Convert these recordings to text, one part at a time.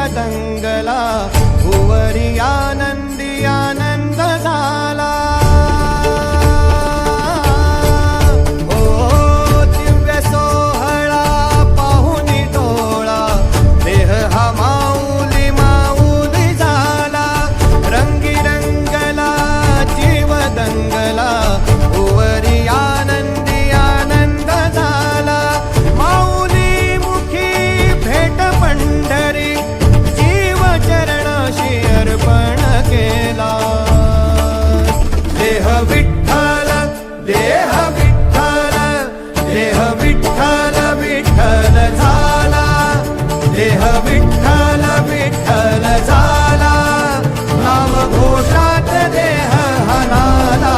दंगला, भुवरी आनंदी आनंद झाला। ओ दिव्य सोहळा पाहुनी डोळा, देह हा माऊली माऊली झाला। रंगी रंगला जीव दंगला, भुवरी आनंदी आनंद झाला। माऊली मुखी भेट पंढरी, जीव चरणाशी अर्पण केला। देह विठ्ठल देह विठ्ठल, देह विठ्ठल विठ्ठल झाला। देह विठ्ठल विठ्ठल झाला, नाम घोषात देह हनाला।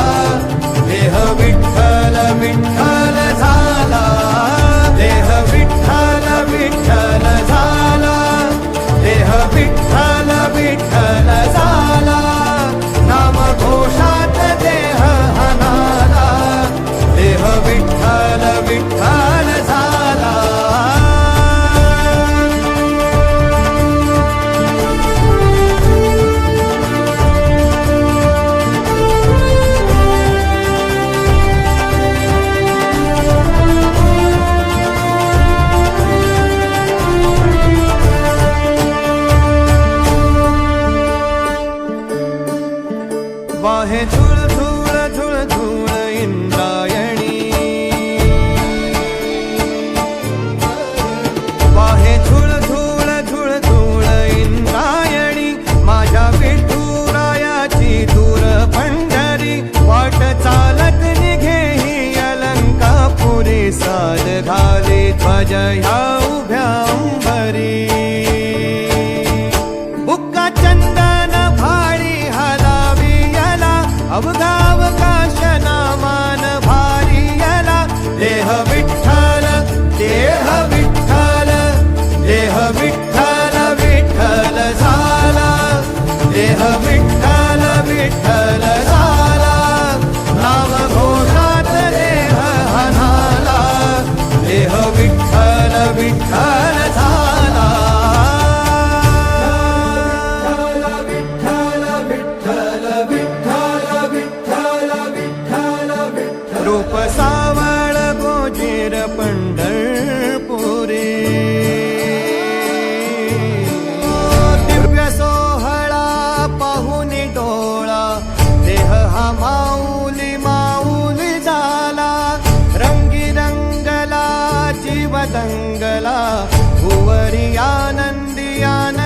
देह विठ्ठल विठ्ठल झाला, देह विठ्ठल विठ्ठल झाला। देह विठ्ठल विठ्ठल झाला, नाम घोषात देह हनाला। देह विठ्ठल विठ्ठल झाला। वाहे झुळ झुळ झुळ झुळ इंद्रायणी, वाहे झुळ झुळ झुळ झुळ इंद्रायणी। माझ्या विठुरायाची दूर पंढरी, वाट चालत निघे ही अलंकापुरी। साद घाली ध्वज ह्या उभ्या अंबरी, बुक्का चंदन भाडी अवघावकाश नामान भारी यला। देह विठ्ठल देह विठ्ठल, देह विठ्ठल विठ्ठल झाला। देह विठ्ठल विठ्ठल झाला, नाम घोषात देह हनाला। देह विठ्ठल विठ्ठल झाला। रूप सावळ गोजीर पंढरपुरी, दिव्य सोहळा पाहुनी डोळा, देह हा माऊली माऊली झाला। रंगी रंगला जीव दंगला, भुवरी आनंदी आनंद